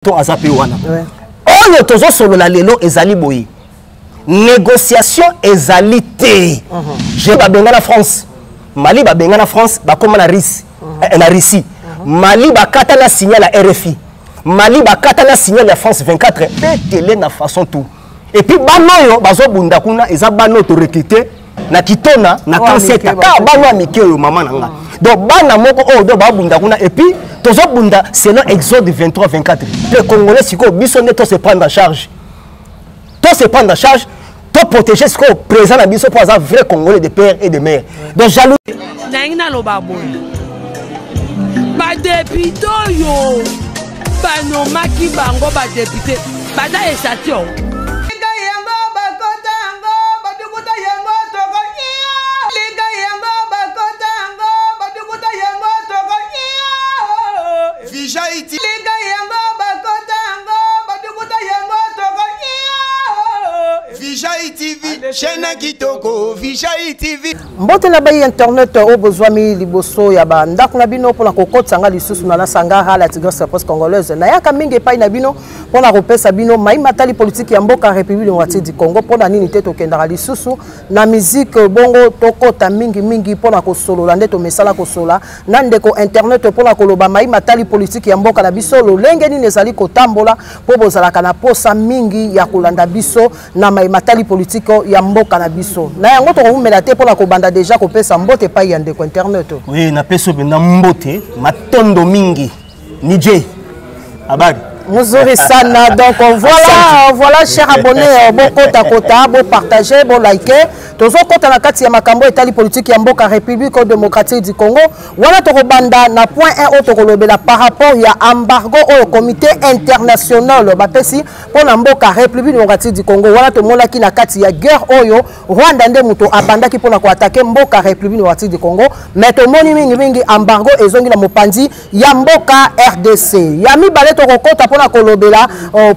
to azape wana oyo tozo solo la lelo ezali boyi négociation ezali te je ba benga na France Mali ba benga na France ba koma na Russie na Russie Mali ba kata na signal la RFI Mali ba kata na signal la France 24 télé na façon tout et puis banoyo bazo bunda kuna eza bano to recruter na kitona na kanseta ka bano amike yo mama nanga donc bana moko o do ba bunda kuna et puis tozo bunda selon Exode 23 24 le Congolais siko biso ne to se prendre en charge to protéger ce qu'on présente à biso pour un vrai Congolais de père et de mère donc jaloux nainga lo babo ba député yo ba no maki bango ba député ba da esatio Mbote na bayi internet au besoin mi liboso ya ba ndako na bino pour la cocotte sanga lisusu na la sangara la Tigre Post congolaise na yaka mingi pa na bino pour la repesa bino mai matali politique ya mboka République démocratique du Congo pour la nini te to kendara lisusu na musique bongo tokota mingi pour la kosolo la ndeto mesala kosola na ndeko internet pour la koloba mai matali politique ya mboka na biso lo lenge ni nezali kotambola po bozala kana posa mingi ya kolanda biso na mai matali politique ya mboka na biso na yango to kumela te pour la kobanda déjà ko pesa mbote pa yande ko internet. Oui, na peso benda mbote matondo mingi nije abad Muzuri sana donc voilà chers abonnés bon kota bon partager bon liker tozo kota na kati ya makambo etali politique ya mboka République démocratique du Congo wana to kobanda na point 1 auto kolobela par rapport ya embargo au comité international bapesi pour na mboka République démocratique du Congo wana to molaki na kati ya guerre oyo Rwanda nde muto abandaki pour na ko attaquer mboka République démocratique du Congo mais to moni mingi embargo ezongi na mopandi ya mboka RDC ya mibale to kota pour la kolobela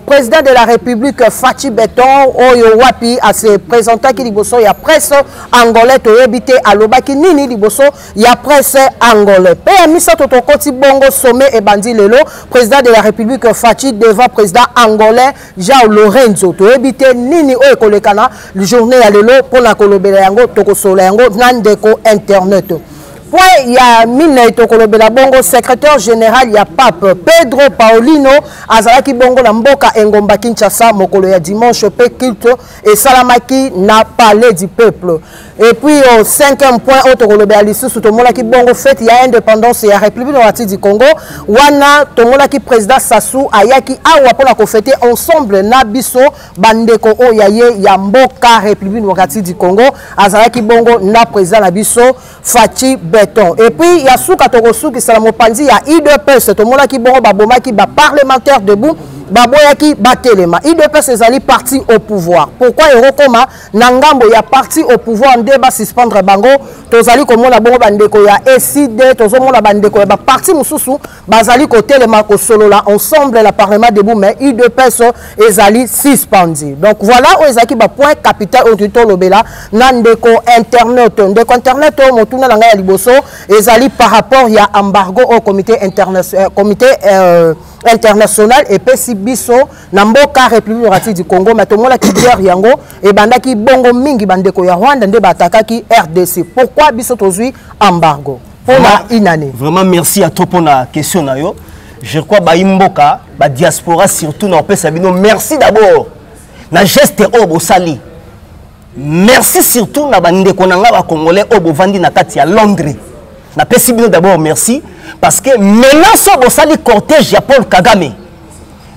président de la République Fachi Beton oyo wapi a se présenter ki liboso ya presse angolais to yebité alobaki nini liboso ya presse angolais pe miso to koti bongo sommet e bandi lelo président de la République Fachi devant président angolais João Lorenzo to yebité nini oyo kolekana le journée ya lelo pour la kolobela yango to kosola yango nandeko internet. Il y a mine tokolobela bongo secrétaire général ya pape Pedro Paulino azalaki bongo na mboka engomba Kinshasa mokolo ya dimanche pe culte et salamaki na palais du peuple et puis au 5e point tokolobela lisusu tomolaki bongo fête ya indépendance ya République démocratique du Congo wana tomolaki président Sassou ayaki awa pour la ko fêter ensemble na biso bandeko oyaye ya mboka République démocratique du Congo azalaki bongo na président na biso Fachi Beton. Et puis il y a souka tokosuki salamopandi ya IDPS tomolaki bongo babomaki ba parlementaire debout baboyaki batelema IDPS ezali parti au pouvoir. Pourquoi erokoma na ngambo ya parti au pouvoir nde ba suspendre bango tozali komona bongo bandeko ya SID tozomona bandeko ya ba parti mususu bazali kotelema ko solola ensemble la parlement debout mais IDPS ezali suspendu. Donc voilà ezaki ba point capital au tuto lobela na ndeko internet motuna na ngai ya liboso ezali par rapport ya embargo au comité international et pesi biso na mboka République démocratique du Congo matomola ki guerre yango e bandaki bongo mingi bandeko ya Rwanda nde batakaki RDC. Pourquoi biso tozui embargo pour une année? Vraiment merci à toi pour la question na yo. Je crois ba imboka ba diaspora surtout na pesa bino merci d'abord na geste obo sali. Merci surtout na bandeko na nga ba congolais obo vandi na kati ya Londres. Na pesi bino d'abord merci parce que maintenant so bo sali cortège ya Paul Kagame.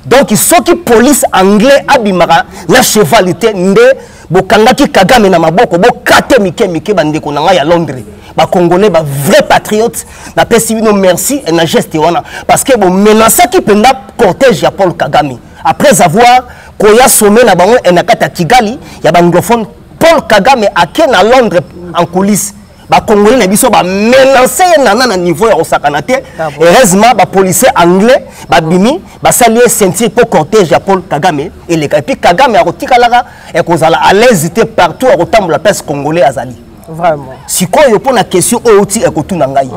Donc soki police anglais abimara na chevalité nde bokangaki Kagame na maboko bokate mike bandeko na nga ya Londres. Ba congolais ba vrai patriote na pesi bino merci et na geste wana parce que bo menacaki penda cortège ya Paul Kagame après avoir koya sommet na bango en akata Kigali ya banglophone Paul Kagame ake na Londres en coulisses. Ba congolais na biso ba menacer na niveau ya osakana te heureusement ba policier anglais ba bimi ba salier sentir pour cortège ya Paul Kagame et puis Kagame a rotikalaka et kozala à l'aise partout à rotambola la presse congolais azali vraiment sikoyo pour la question outi ekotuna ngai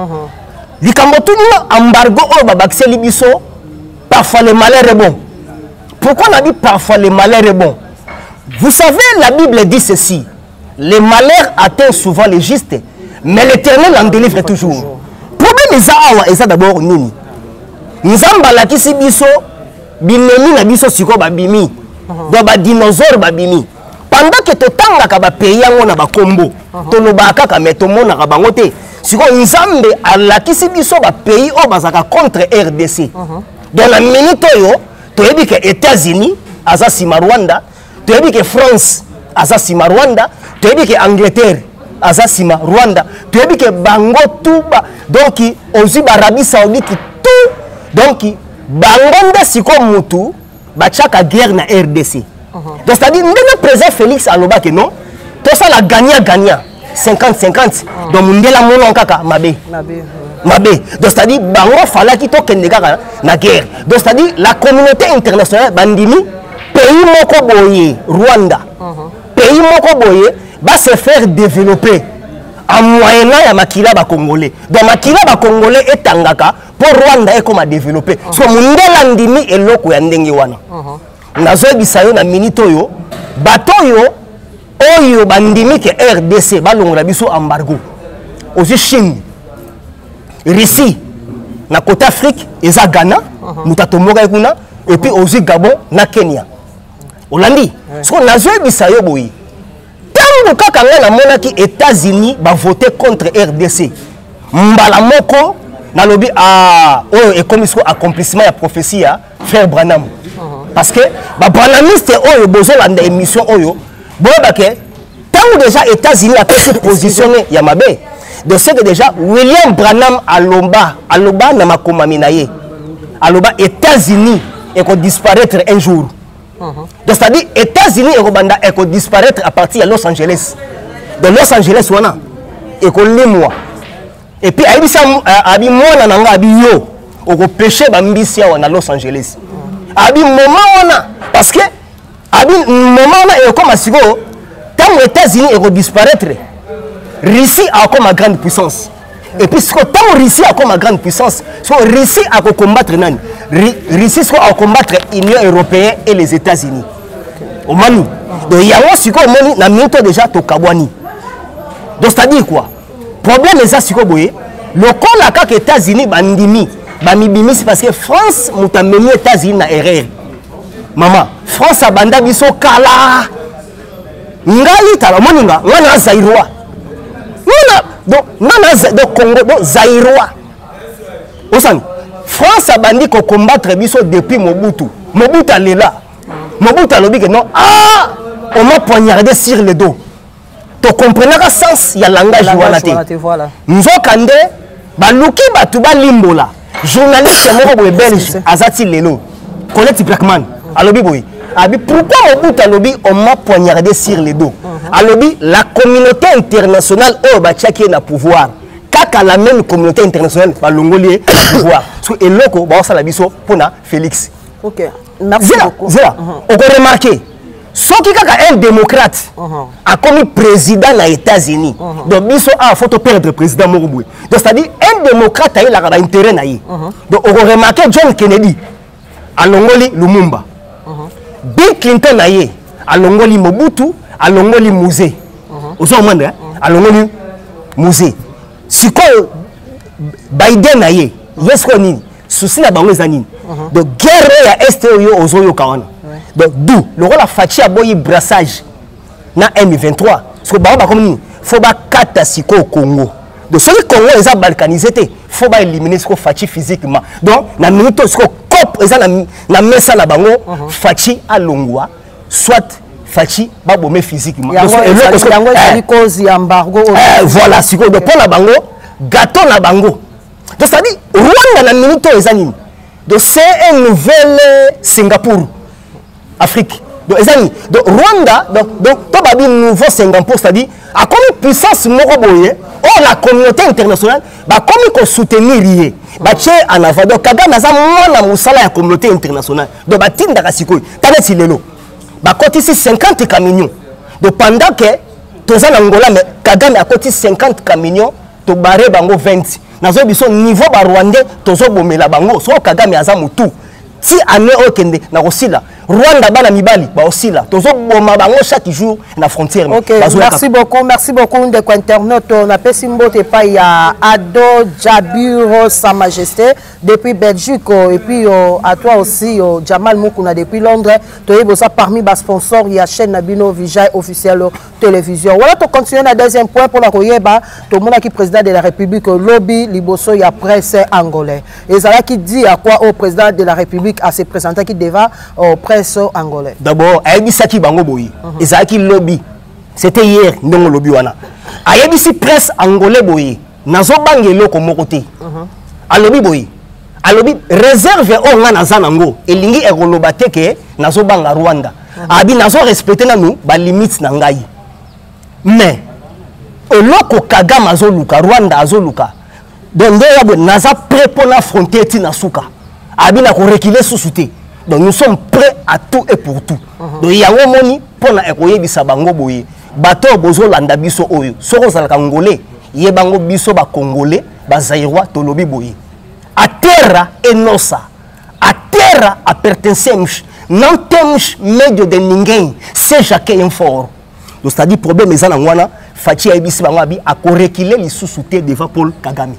likambo tuni embargo o ba bakiseli biso parfois le malheur est bon. Pourquoi on a dit parfois le malheur est bon? Vous savez, la Bible dit ceci. Les malheurs atteignent souvent les justes, mais l'Éternel en délivre toujours. Problème est ça d'abord nini. Nzamba la kisi biso binemi na biso siko babimi. Do ba dinosaure babimi. Pendant que totanga ka ba pays yango na ba kombo. To lobaka ka metomona ka bango te. Siko Nzambe ala kisi biso ba pays o bazaka contre RDC. Dans la minute yo, to yebi que États-Unis aza sima Rwanda, to yebi que France aza sima Rwanda, to yebi que Angleterre aza sima Rwanda, to yebi que bango tout ba donc ozi ba Arabie Saoudite tout donc bango nde siko mutu ba chaka guerre na RDC. Donc c'est-à-dire ndenge président Félix aloba que non, tout ça la gagnant 50-50 donc ndela mono kaka mabe. Donc c'est-à-dire bango fala ki to kende kaka na guerre. Donc c'est-à-dire la communauté internationale bandimi pays moko boye Rwanda. Pays moko boye va se faire développer en moyennant ya makila ba congolais. Donc makila ba congolais etangaka pour Rwanda et comme développer. So mundela ndimi eloko ya ndenge wana. Nazo bisayo na minito yo bato yo oyo bandimi ke RDC balongola biso embargo. Aussi Chine, Russie, na côté Afrique, eza Ghana, mutatomoka kuna et puis aussi Gabon na Kenya. Olandi, so nazo bisayo boyi. Tango kaka na monaki États-Unis ba voter contre RDC. Mbala moko na lobi oyo et comme accomplissement ya prophétie ya frère Branham. Parce que ba Branhamiste oyo bozolanda émission oyo boba ke tant déjà États-Unis a se positionner ya mabe. De ce que déjà William Branham aloba na makomami na ye. Aloba États-Unis et qu'on disparaître un jour. Donc c'est-à-dire États-Unis et qu'on disparaître à partir de Los Angeles. De Los Angeles wana et qu'on limwa. Et puis abi mona nanga abi yo au péché ba mbisia wana Los Angeles. Abi moment wana parce que abi moment wana et comme asiko tant les États-Unis et qu'on disparaître Russie a comme une grande puissance. Et puis tant Russie a comme une grande puissance, Russie a combattre nani. Russie a combattre l'Union européenne et les États-Unis. Au Manu. Donc il y a aussi comme na minute déjà to kabwani. Donc c'est-à-dire quoi? Problème est ça siko boye. Le col la ka États-Unis bandimi, bamibimi c'est parce que France mutameni États-Unis na erreur. Maman, France a banda biso kala. Ngali tala moninga, wana zairwa. Donc Congo, donc Zaïrois. France a bandit qu'on combattre biso depuis Mobutu. Mobutu est là. Mobutu a dit que non, on m'a poignardé sur le dos. Tu comprends le sens, il y a langage voilà. Nous avons baluki batuba limbola. Journaliste belge, Azati Lelo, Colette Blackman, alobi boy. Pourquoi Mobutu alobi on m'a poignardé sur le dos? Alobi la communauté internationale au Bachaki na pouvoir. Kaka la même communauté internationale va l'ongolier pouvoir. Et loko ba ça la biso pona Félix. OK. Merci beaucoup. Zéla. On peut remarquer ce qui kaka un démocrate a commis président aux États-Unis. Donc biso a photo perdre président Moroboué. Donc c'est-à-dire un démocrate a il a intérêt na yi. Donc on peut remarquer John Kennedy a l'ongoli Lumumba. Bill Clinton a yé, à l'ongoli Mobutu, à l'ongoli Musée. Vous avez à l'ongoli Musée. Si Biden a yé, yes qu'on y, souci la banque zanine. Donc guerre à est aux Oyo Kawana. Donc d'où le rôle a fait à boyer brassage na M23. Parce que bah comme faut pas catastrophe au Congo. Donc ceux qui Congo ils ont balkanisé, faut pas éliminer ce qu'on fait physiquement. Donc na minute ce qu'on cop ils ont na mesa na bango fachi à Longwa soit fachi ba bomé physiquement. Donc cause embargo. Voilà si quoi donc pour la bango gâteau na bango. Donc c'est-à-dire Rwanda na minute ils ont donc c'est un nouvel Singapour Afrique. Donc Rwanda donc to babi nouveau Singapour c'est-à-dire a comme puissance moroboye or la communauté internationale ba comme ko soutenir lié ba tché en avant donc Kagame za mwana musala ya communauté internationale donc ba tinda kasikoy tane silelo ba kotisi 50 camions donc pendant que toza na Angola mais Kagame a kotisi 50 camions to baré bango 20 nazo biso niveau ba Rwandais tozo bomela bango so Kagame aza mutu ti année okende na osila Rwanda bana mibali ba osila tozo boma bango chaque jour na frontière. OK, merci beaucoup de internaute on a pesi mbote pa ya Ado Jabiro Sa Majesté depuis Belgique et puis à toi aussi Jamal Mukuna depuis Londres to yebo ça parmi bas sponsors ya chaîne Nabino Vijay officiel télévision. Voilà to continuer na deuxième point pour la koyeba to mona qui président de la République lobby liboso ya presse angolais. Et ça qui dit à quoi au président de la République à se présenter qui devant au presse angolais. D'abord, Aïbisaki Bango Boyi, Ezaki lobby. C'était hier, non lobby wana. Aïbisi presse angolais Boyi, Nazo Bangelo comme côté. A lobby Boyi. A lobby réserve au Nanazanango. Et lingi erolobateke, Nazo Banga Rwanda. Abi Nazo respecté nous, ba limite nangai. Mais, Oloko Kagame Azoluka, Rwanda Azoluka. Donc, Naza prêt pour l'affronter Tinasuka. Abi na ko reculer sous souté. Donc nous sommes prêts à tout et pour tout. Donc il y a un moni pour na ekoye bisabango boye. Bato bozo landa biso oyo. Soko za congolais, yebango biso ba congolais, ba zaïrois tolobi boye. A terra enosa. A terra appartenance. Non temos medio de ninguém, seja quem for. Donc c'est-à-dire problème ezana ngwana Fati Aibisi Bangabi a corréquilé les sous-soutés devant Paul Kagame.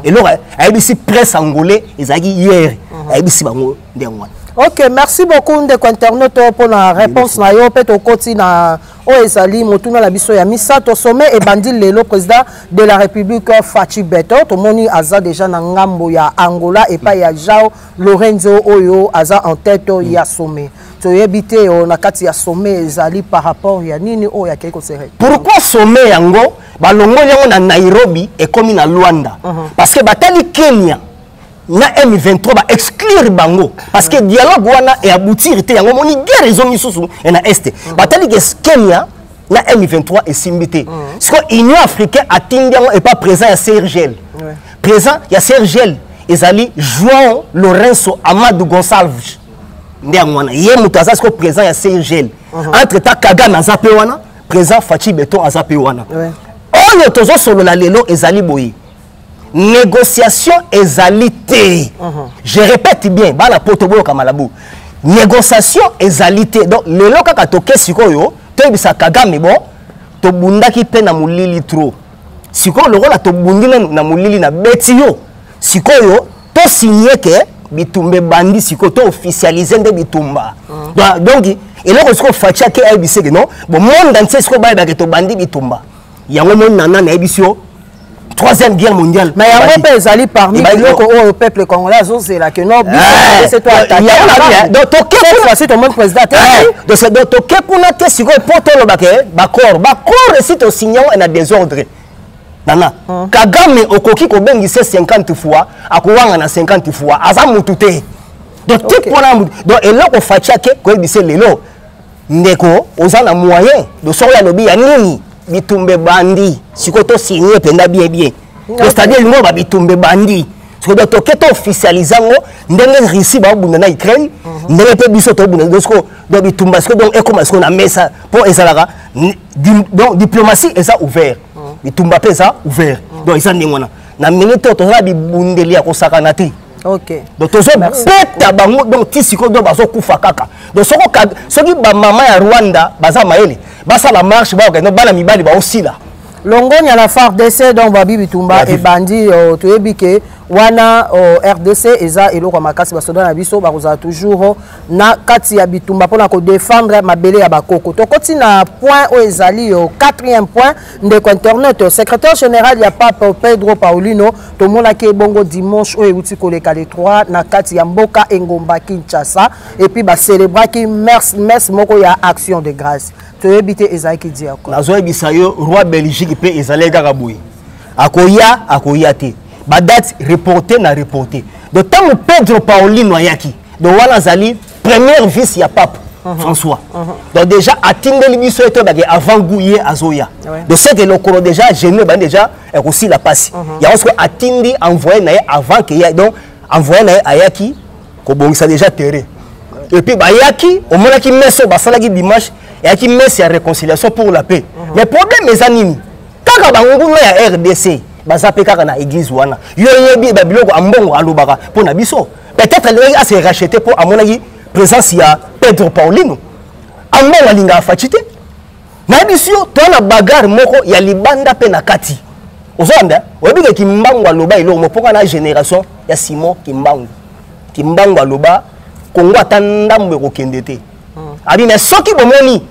Et là, Aibisi presse angolais, ils ont dit hier, Aibisi Bango de Ngwana. OK, merci beaucoup de internaute pour la réponse na yo peut au quotidien o ezali motuna la biso ya misa to sommet et bandi lelo président de la République Fachi Beto to moni aza déjà na ngambo ya Angola et pas ya Jao Lorenzo Oyo aza en tête ya sommet. To yebité na kati ya sommet ezali par rapport ya nini o ya quelque serré. Pourquoi sommet yango balongo yango na Nairobi et comme na Luanda? Parce que batali Kenya na M23 ba exclure bango parce que dialogue wana et aboutir te yango moni guerre ils misusu et na est batali Kenya na M23 et simbité parce que Union africaine atteint et pas présent à Sergel présent il y a Sergel ezali João Lourenço Amadou Gonçalves ndangwana ye mutaza ce présent ya Sergel entre ta Kagame azape wana présent Fachi Beton azape wana oyo tozo solo la lelo ezali boyi négociation ezalité. Je répète bien, bana potobo kamalabu. Négociation ezalité. Donc le loka katoke sikoyo, to bisa Kagame bon, to bundaki pe na mulili trop. Sikoyo le rôle to bundi na mulili na betio. Sikoyo to signé que bitumbe bandi sikoyo to officialiser de bitumba. Donc et là on fatia ke ABC que non, bon monde entier sikoyo ba ke to bandi bitumba. Yango mon nana na ebisio Troisième guerre mondiale. Mais il y a un pays parmi le peuple congolais, c'est là que non, c'est toi attaqué. Donc, tu es ton monde président. Donc, tu es si tu portes le baquet, d'accord, si tu signes un désordre. Nana, Kagame okoki ko bengise 50 fois, akouanga na 50 fois, azamu tuté. Donc, tu prends donc, et là, on fait chaque ko bise lelo. Ndeko, ozana moyen de sortir le bi nini. Bitumbe bandi sikoto signé penda bien c'est-à-dire ngo ba bitumbe bandi sikoto to keto officialisant ndenge Russie ba bunda na Ukraine ndenge pe biso to bunda dosko do bitumba sikoto donc ekoma sikoto na mesa pour ezalaka donc diplomatie eza ouvert bitumba pe eza ouvert donc isa ndengwana na minute to za bibundeli ya kosakana te. OK. Donc tozo beta bango donc tisiko do bazo kufa kaka. Donc soki ba mama ya Rwanda baza maele basa la marche ba okendo bana mibali ba osila. Longonya la FARDC donc babi bitumba et bandi toyebike wana RDC eza eloko makasi basoda na biso bakoza toujours na kati ya bitumba pona ko défendre mabele ya bakoko. Tokoti na point o ezali quatrième point ndeko internet secrétaire général ya Pape Pedro Paulino to mona ke bongo dimanche o euti koleka le 3 na kati ya mboka Engomba Kinshasa et puis ba célébrer ki messe moko ya action de grâce. Toyebite ezaki dia ko. Nazo ebisa yo roi Belgique pe ezali kaka boyi. Akoya te. Ba date reporté na reporté. De temps Pedro Paulino ayaki. De wana zali première vice ya pape François. Donc déjà atindeli biso eto bage avant gouye azoya. De ce que le coro déjà gêné ba déjà aussi la passe. Ya osko atindi envoyé na avant que ya donc envoyé na ayaki ko bongisa déjà terré. Et puis ba yaki au mona ki meso basala ki dimanche et qui met sa réconciliation pour la paix. Mais problème est anini. Kaka bango ya RDC, baza pe kaka na église wana. Yo yebi ba biloko ambongo alobaka pour na biso. peut-être il s'est racheté pour à mon avis présence il y a Pedro Paulino amon walinga fatite na bisio tona bagarre moko ya libanda pe na kati ozonda webike kimbangu aloba ilo mopoka na génération ya Simon kimbangu aloba Congo atanda mbeko kendete abi mais soki bomoni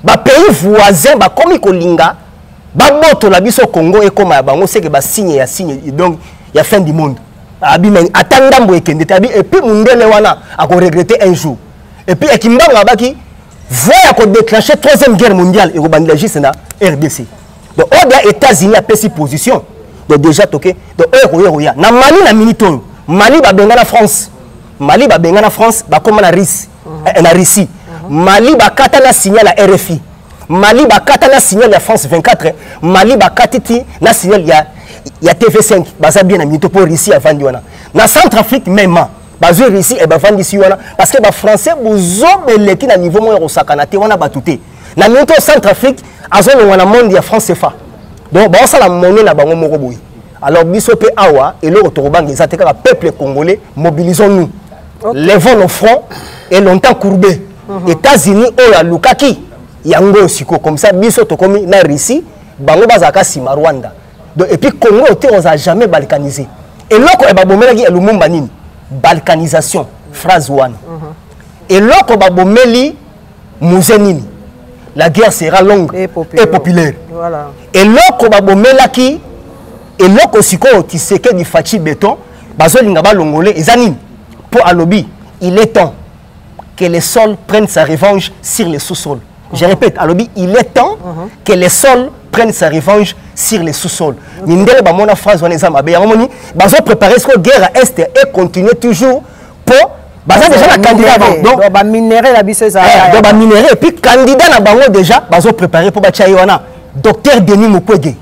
ba pays voisin ba komi kolinga ba moto la biso Congo e koma bango c'est que ba signe donc il y a fin du monde abi mais atanda mbeko kendete abi et puis mundele wana a ko regretter un jour et puis kimbangu abaki voit qu'on déclenché 3e guerre mondiale et au Bangladesh c'est na RDC donc aux États-Unis a pris position donc déjà toqué donc ya na Mali na minito Mali ba benga na France ba comme na Russie Mali ba kata na signal la RFI Mali ba kata na signal la France 24 Mali ba katiti na signal ya TV5 baza bien na minito pour Russie avant diwana na Centrafrique même bazou Russie et ba vandi si wana parce que ba français bozobeleki na niveau mo ya sakanate wana batuté na minito Centrafrique azolo wana monde ya France CFA donc ba ça la monnaie na bango moko boyi alors biso pe awa et le retourbangi ça te ka peuple congolais mobilisons-nous levons nos fronts et longtemps courbés États-Unis o ya lukaki yango siko comme ça biso to komi na Russie bango bazaka sima Rwanda donc et puis Congo on a jamais balkanisé et loko e ba bomelaki e lumumba nini balkanisation phrase one et loko ba bomeli muzenini la guerre sera longue et populaire voilà et loko ba bomelaki et loko siko tiseke di fachi béton bazolinga ba longolé ezanini pour alobi il est temps que les sols prennent sa revanche sur les sous-sols. Je répète, alobi, il est temps que les sols prennent sa revanche sur les sous-sols. Mindele ba mona phrase wana ezama be yamoni bazo préparer ce guerre à est et continuer toujours pour baza déjà la candidat donc ba minerai la biso ça donc ba minerai et puis candidat na bango déjà bazo préparer pour ba chai wana docteur Denis Mukwege.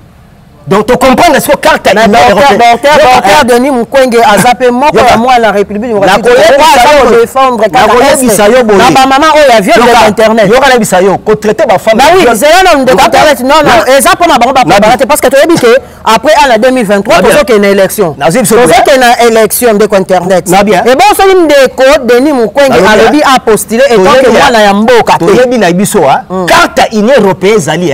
Donc tu comprends ce que carte docteur Denis Mukwege a zappé moko ya moi la République de défendre na maman o ya viol de internet yo kana bisayo ko traiter ba femme oui c'est un homme de internet non eza pour na bango ba préparer parce que tu dis que après à 2023 pour que une élection pour que une élection de internet et bon c'est une de Denis Mukwege alobi a postulé et donc moi na ya mboka to yebi na biso carte union européenne zali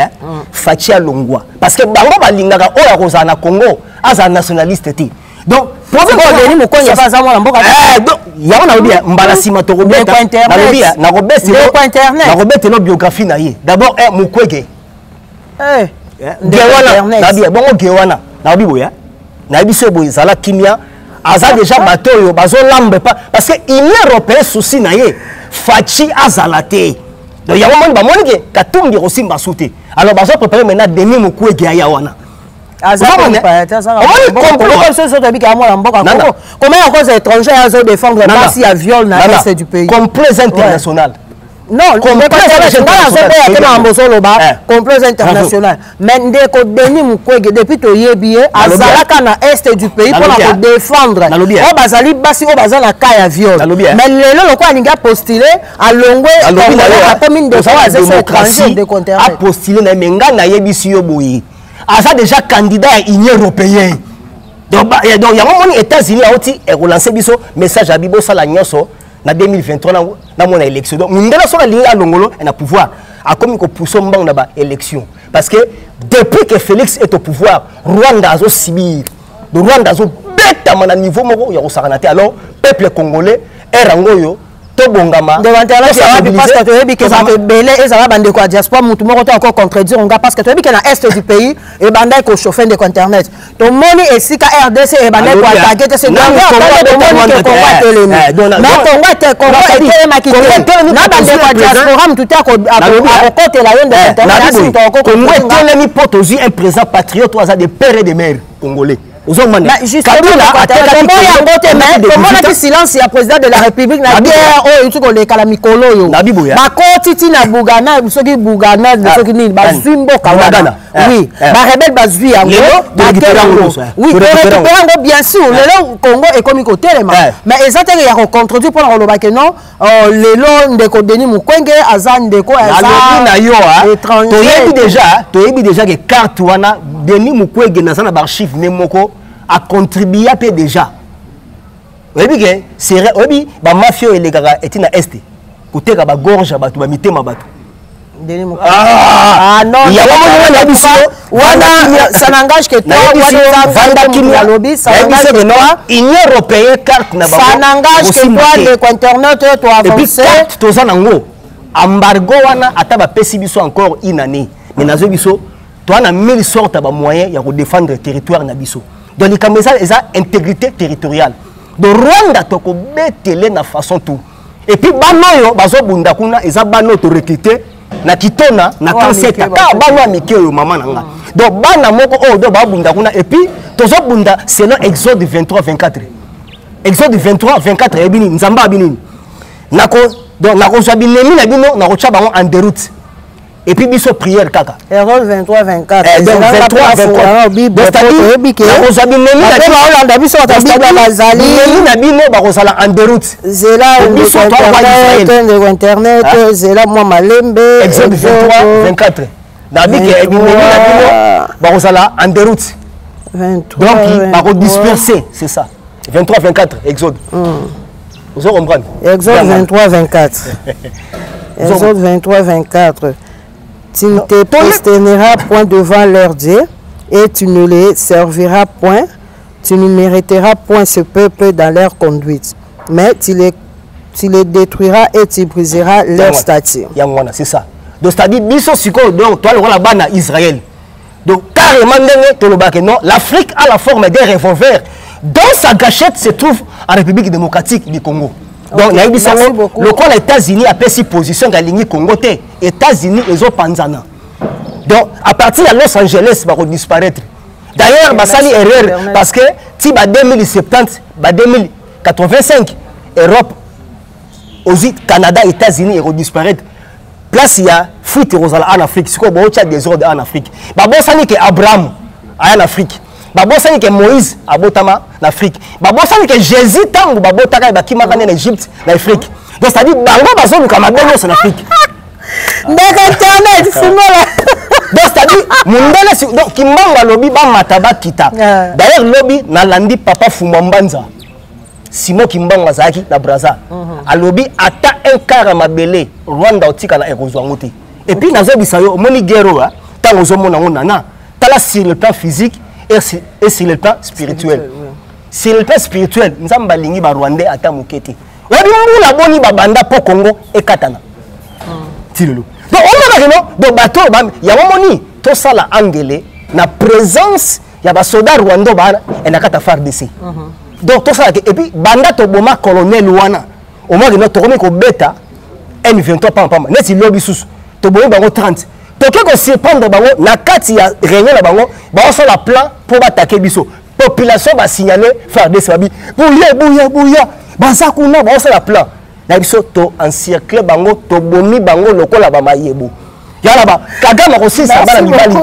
Fatia Longwa parce que bango balingaka oya kozana Congo aza nationaliste ti donc problème Denis Mukwege pas za mwana mboka donc ya na obia mbala sima to robeta na obia na robeta na robeta no biographie na ye d'abord Mukwege na bia bongo gewana na obi boya na biso boy zala kimia aza déjà bateau yo bazo lambe pas parce que union européenne souci na ye fachi azalate donc ya moni ba moni ke katumbi rosimba sauté alors bazo préparer maintenant Denis Mukwege ya wana comment on cause étranger à défendre pas si à viol dans l'est du pays complot international non complot international mais ndeko Denis Mukwege depuis to yebi azalaka na est du pays pour la défendre o bazali basi o bazala ka ya viol mais lelo lokwa alinga postuler à longwe la commune de étranger de contraire a postuler na menga na yebisi yo boyi asa déjà candidat à l'Union européenne donc il y a un États-Unis a aussi relancé biso message à bibo sala nyoso na 2023 na mon élection donc ndela so la linga longolo na pouvoir a comme ko pousso mbang na ba élection parce que depuis que Félix est au pouvoir Rwanda a subir de Rwanda a bête à niveau moko ya kosakanate alors peuple congolais erangoyo bongama de internet parce que tu es que ça te belé et ça va bande quoi diaspora mutu moko to encore contredire on parce que tu es que na est du pays et bande ko chauffer de internet to moni et sika RDC et bande ko attaquer c'est donc moni que Congo télémi mais Congo était maquillé na bande ko diaspora mutu ta ko à côté la de internet Congo télémi porte aussi un président patriote ou des pères et des mères congolais. Comment on silence ya président de la République na guerre oh tu ko le kala mikolo yo ba ko titi na bugana soki bugana soki ni ba zwimbo kawada oui ba rebelle ba zwi yango oui ko bien sûr lelo Congo est comme ko telema mais exactement ya ko contredire pour la que non lelo ndeko Denis Mukwege azan ndeko azan na yo to yebi déjà que carte wana Denis Mukwege na sana ba archive ne moko a contribué déjà oyebi ke c'est oyebi ba mafia elegaka etina est côté ka ba gorge ba tu ba mitema bato ah non il y a ça n'engage que toi lobby ça n'engage que toi Union européenne carte na ba ça n'engage que toi le internet toi avancer et puis toza nango embargo wana ata ba pesi biso encore une année mais nazo biso toi na mille sortes ba moyens ya ko défendre territoire na biso donc les caméras eza intégrité territoriale de Rwanda to ko betele na façon tout et puis banoyo bazo bunda kuna eza bano to recruter na kitona na kanseta ka bano amike yo mama nanga donc bana moko o do ba bunda kuna et puis tozo bunda selon Exode 23-24 Exode 23-24 ebini nzamba abini nako donc nako so binemi na bino nako cha bango en déroute et puis biso prière kaka Exode 23-24 donc 23-24 bible ebike nako so binemi na bino Hollande biso tabibla bazali na bino bakosala en déroute zela le internet zela moi malembe Exode 23-24 na bike ebini na bino bakosala en déroute donc bako disperser c'est ça 23-24 Exode vous allez comprendre Exode 23-24 Exode 23-24 tu ne te prosterneras point devant leur Dieu et tu ne les serviras point, tu ne mériteras point ce peuple dans leur conduite, mais tu les détruiras et tu briseras leur statut. C'est ça. Donc c'est-à-dire biso siko donc toi le roi là-bas Israël. Donc carrément non, l'Afrique a la forme d'un revolver. Dans sa gâchette se trouve en République démocratique du Congo. Donc, okay, le quoi les États-Unis a pris si position dans la ligne Congo. Les États-Unis, ils ont panzana. Donc, à partir de Los Angeles, ils vont disparaître. D'ailleurs, ça c'est erreur. Parce que si en 2070, 2085, Europe, aussi Canada, États-Unis, ils vont disparaître. Place, il y a fuite en Afrique. C'est quoi, il y a des ordres en Afrique. Ça c'est Abraham en Afrique. Babo sani que Moïse abotama en Afrique. Babo sani que Jésus tangu babotaka et bakimaka en Égypte en Afrique. Donc c'est-à-dire bango bazo lukama bongo en Afrique. D'accord, internet fumola. Donc c'est-à-dire mundele donc kimbanga lobi ba mataba kita. D'ailleurs lobi na landi papa Fumambanza. Simon Kimbanga zaki na Braza. A lobi ata un quart mabele Rwanda otika na ekozwangote. Et puis nazo bisayo moni guerre tango zo mona nana. Tala sur le plan physique et sur le plan spirituel. Sur le plan spirituel, nous avons balingi ba Rwandais ata mukete. Wabi la boni ba banda po Congo et Katana. Tilolo. Donc on a non, donc bateau il y a moni to sala angele na présence ya ba soldats rwandais ba et na kata FARDC. Donc to sala et puis banda to boma colonel wana. Au moins no to komi ko beta N23 pam. Neti lobby sous. To bomi bango 30. Toke ko surprendre bango na kati ya réunion na bango ba so la plan pour attaquer biso population va signaler FARDC babi bouya baza kuna ba so la plan na biso to encercler bango to bomi bango lokola ba mayebo yala ba Kagame ko sisa bana mibali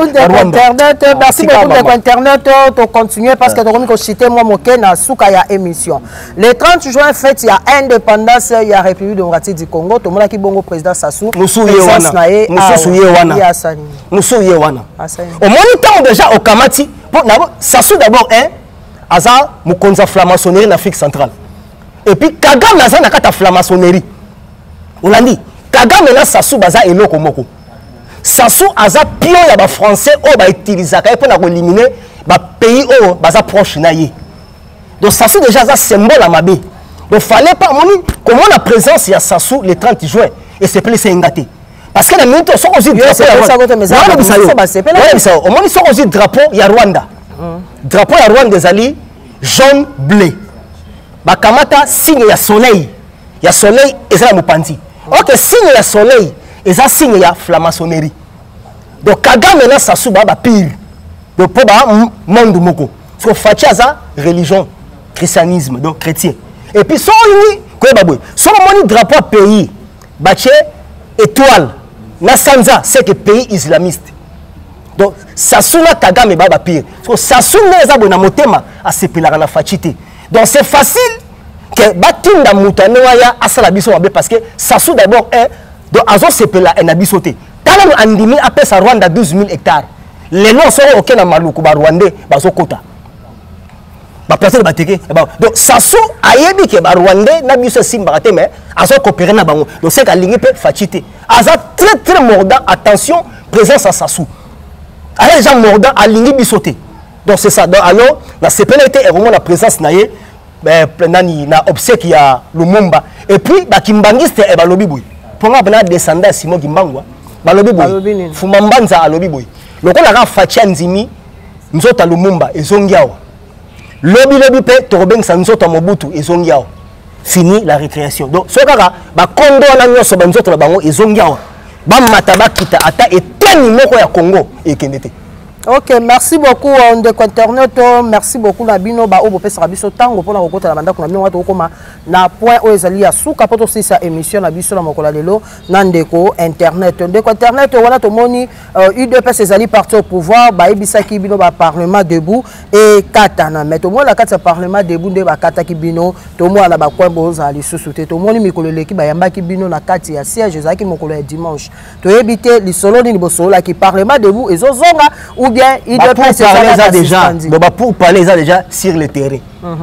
internet merci beaucoup de internet to continuer parce que to komi ko citer moi moké na suka ya émission le 30 juin fête ya indépendance ya République démocratique du Congo to mona ki bongo président Sassou musu ye wana au moniteur déjà au Kamati Sassou d'abord aza mukonza franc-maçonnerie en Afrique centrale et puis Kagame aza na kata franc-maçonnerie olandi Kagame na Sassou baza eloko moko Sassou aza pion ya ba français o ba utilisaka pour na éliminer ba pays o baza proche na ye. Donc Sassou déjà ça symbole à mabe. Donc fallait pas moni comment la présence ya Sassou le 30 juin et c'est plus ngaté. Parce que la minute sont aussi drapeau au moni sont aussi drapeau ya Rwanda. Drapeau ya Rwanda des alliés jaune bleu. Ba kamata signe ya soleil. Ya soleil et ça mopanzi. OK signe ya soleil et ça signe ya franc-maçonnerie. Donc Kagame na Sassou ba pire. Donc pour ba monde moko. So fatia za religion christianisme donc chrétien. Et puis son ni ko ba boy. So moni drapeau pays bache étoile na sanza c'est que pays islamiste. Donc Sassou na Kagame ba pire. So Sassou na za bona motema a sepelaka na fachité. Donc c'est facile que batinda mutane waya asala biso mabe parce que Sassou d'abord est donc azo sepela en abisoté. Tala andimi appelle sa Rwanda 12 000 hectares. Les noms sont aucun na maluku ba Rwandais bazo kota. baplacer bateke donc Sassou ayebi ke ba Rwandais na biso simba te mais azo coopérer na bango donc c'est alingi pe facilité aza très mordant attention présence à Sassou alors les gens mordant alingi bisoté donc c'est ça donc alors la CPLT est vraiment la présence na ye nani na obsèque ya Lumumba et puis ba kimbangiste e ba lobi boy pour nga bana descendant Simon Kimbangwa ba lobi boy Fumambanza a lobi boy lokola ka Fatia Nzimi nzota Lumumba ezongiawa lobi pe torobeng sa nzota Mobutu ezongiawa fini la récréation donc ce kaka ba kondo na nyoso ba nzota bango ezongiawa ba mataba kita ata etani moko ya Congo ekendete. Ok, merci beaucoup Ndeko Internet, merci beaucoup Nabino ba obo pesa biso tango pona kokota na banda kuna bino wato koma na point o ezali ya suka poto sisa émission na biso na mokola lelo na Ndeko Internet. Ndeko Internet wana to moni UDPS ezali parti au pouvoir ba ebisaki bino ba parlement debout et katana mais to mona kata parlement debout nde ba kataki bino to mona ba point bozali susute to moni mikolo leki ba yambaki bino na kati ya siège ezaki mokolo ya dimanche to ebite lisolo ni bosolo ki parlement debout ezozonga ou bien pour parler ça déjà sur le terrain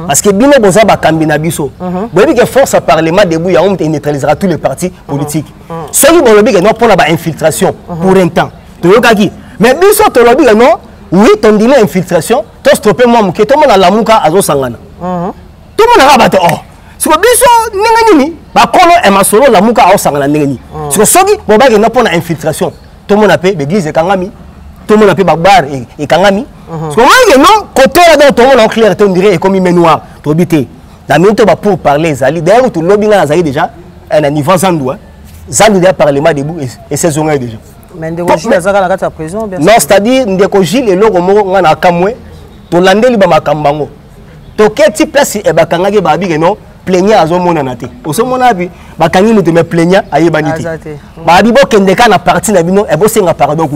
parce que bino boza ba kambina biso boyebi que force à parlement debout ya on neutralisera tous les partis politiques celui bon lobi que non pour la infiltration pour un temps to yokaki mais biso to lobi que non oui ton dîner infiltration to stopper moi que tout monde na lamuka azo sangana tout monde na bato oh si biso ninga nini ba kono e masolo lamuka azo sangana ninga ni si soki bon ba que non pour la infiltration tout le monde appelle l'église kangami tout le monde appelle Bagbar et Kangami. Parce que moi, non, côté là, tout le monde en clair, on dirait, comme il met noir, tout habité. Dans le moment pour parler, Zali, d'ailleurs, tout le lobby là, Zali déjà, un niveau Zandou, Zandou déjà parlement debout et c'est zone déjà. Mais Ndeko Gilles, Zaka la prison, bien sûr. Non, c'est-à-dire, Ndeko Gilles et l'autre mot, on a Kamwe, tout l'andé liba makambango. Tout quel type place et Bakangage Babi, non, plaignant à Zomo Nanate. Au Zomo Nabi, Bakangi nous te met plaignant à Yebaniti. Babi Bokendeka na partie Nabino, et Bossé n'a pardon.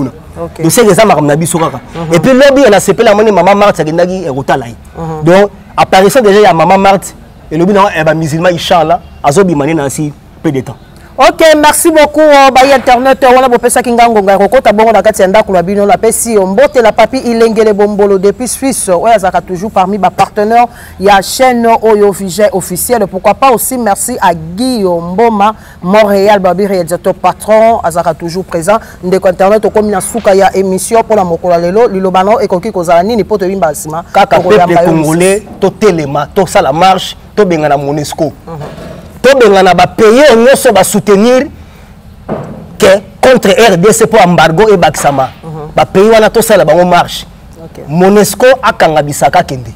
Donc c'est les amas comme et puis lobby on a sepelé la monnaie maman Marthe qui nagi et rotalai donc apparaissant déjà il y a maman Marthe et lobby non et ba musulman inchallah azobi mané na si peu de temps. Ok, merci beaucoup by internet wana bopesa kingango ngako kota bongo na kati ya ndako na bino la pesi mbote la papi ilengele bombolo depuis Suisse oya zaka toujours parmi ba partenaires ya chaîne Oyo Vigé officielle pourquoi pas aussi merci à Guillaume Mboma Montréal babi réalisateur patron azaka toujours présent ndeko internet okomi na suka ya émission pour la mokola lelo lilobano ekoki kozala nini poto bimba sima kaka peuple congolais to telema to sala marche to benga na Monesco to benga na ba payer nyonso ba soutenir que contre RDC pour embargo et baksama ba payer wana to sala bango marche Monesco akanga bisaka kende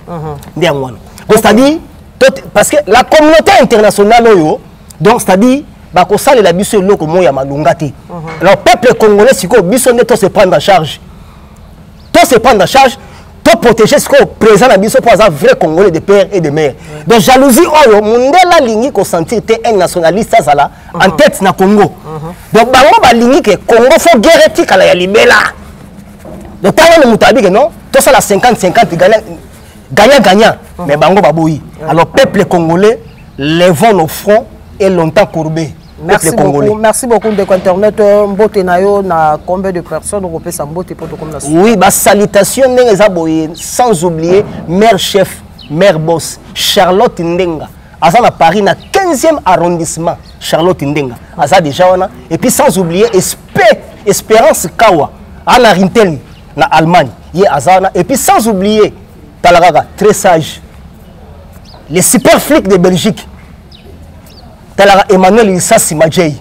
ndi ngwana donc c'est-à-dire parce que la communauté internationale oyo donc c'est-à-dire ba ko sala la biso loko moya malunga te alors peuple congolais siko biso ne to se prendre en charge pour protéger ce qu'on présente à biso pour un vrai Congolais de père et de mère. Donc jalousie oyo mundela lingi ko sentir un nationaliste azala en tête na Congo. Donc bango ba lingi que Congo faut guerre tikala ya libela. Donc tant le mutabi que non, tout ça la 50-50 gagnant mais bango ba boyi. Alors peuple congolais levons nos fronts et longtemps courbés. Merci beaucoup de internet mbote na yo na combien de personnes on peut sa mbote pour comme la. Oui, bah salutation sans oublier mère chef, mère boss Charlotte Ndenga. Asa na Paris na 15e arrondissement Charlotte Ndenga. Asa déjà on a et puis sans oublier Espérance Kawa Anna Rintel na Allemagne. Yé Azana et puis sans oublier Talaraga très sage. Les super flics de Belgique. Talara Emmanuel Issassi Madjei,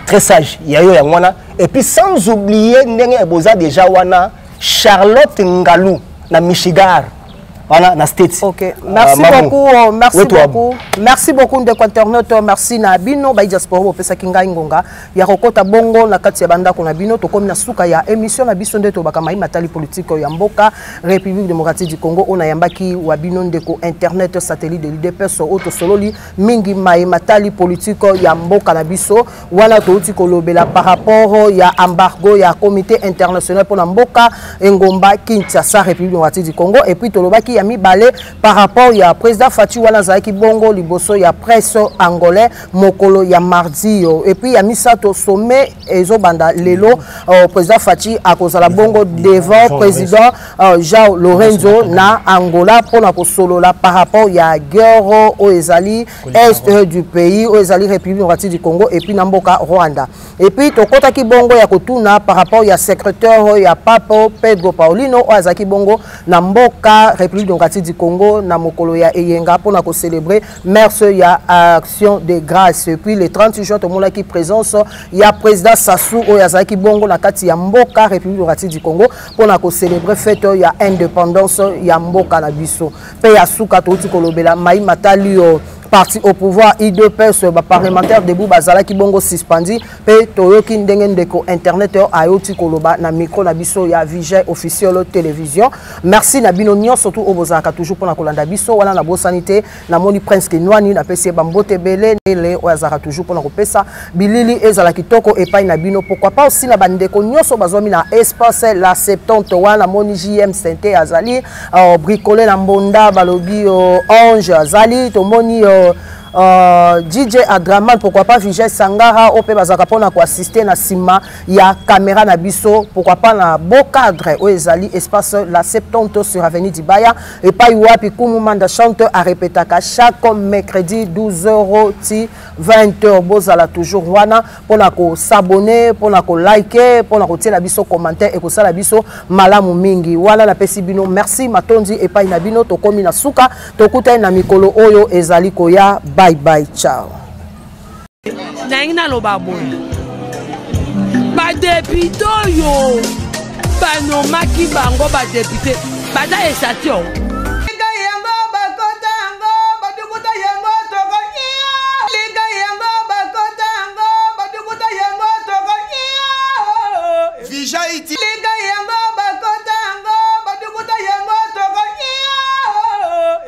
très sage, Yayo Yangwana. Et puis sans oublier, Ndenge Boza déjà wana Charlotte Ngalou, na Michigan, wana na States. Ok, merci beaucoup, merci beaucoup de internet, merci na bino ba diaspora au pesa kinga ngonga ya kokota bongo na kati ya banda kuna bino to komi na suka ya émission na biso ndeto bakama matali politique ya mboka République démocratique du Congo ona yambaki wa bino ndeko internet satellite de l'UDPS auto sololi mingi mai matali politique ya mboka na biso wana to uti kolobela par rapport ya embargo ya comité international pour la mboka Ngomba Kinshasa République démocratique du Congo et puis to lobaki ya mibale par rapport ya président Fati wana zaki bongo liboso ya presse angolais mokolo ya mardi et puis ya misato sommet ezo banda lelo président Fati akozala bongo devant président João Lorenzo na Angola pona ko solola par rapport ya guerre au ezali est du pays au ezali République démocratique du Congo et puis namboka Rwanda et puis tokota ki bongo ya kotuna par rapport ya secrétaire ya Papa Pedro Paulino o azaki bongo na mboka République démocratique du Congo na mokolo ya eyenga pona ko célébrer mers ya action de grâce et puis le 30 juin tomola ki présence ya président Sassou o azaki bongo na kati ya mboka République démocratique du Congo pona ko célébrer fête ya indépendance ya mboka na biso pe ya suka to kolobela mai matali parti au pouvoir IDPS parlementaire debout bazala ki bongo suspendi pe toyoki ndenge ndeko internet ayoti koloba na micro na biso ya Vigile officiel télévision merci na bino nyon surtout obozaka toujours pour na kolanda biso wana na bosanité na moni prince Kenwani na pesi bambote bele le ozaka toujours pour na kopesa bilili ezala kitoko epai na bino pourquoi pas aussi na bandeko nyonso bazwami na espace la 70 wana moni JM Santé azali bricoler na mbonda balobi ange azali to moni DJ Adraman pourquoi pas Vigile Sangara ope bazaka pona ko assister na sima ya caméra na biso pourquoi pas na beau cadre o ezali espace la 70 sur avenue Dibaya et pas wapi kumumanda chante à répéter chaque mercredi 12h ti 20h bozala toujours wana pona ko s'abonner pona ko liker pona ko tia na biso commentaire et ko sala biso malamu mingi wana na pesi bino merci matondi et pas na bino to komi na suka to kuta na mikolo oyo ezali koya bye bye ciao nainga lo baboy ba député yo ba no maki bango ba député ba da esatio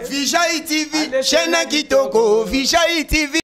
Vigile TV, chaîne kitoko, Vigile TV.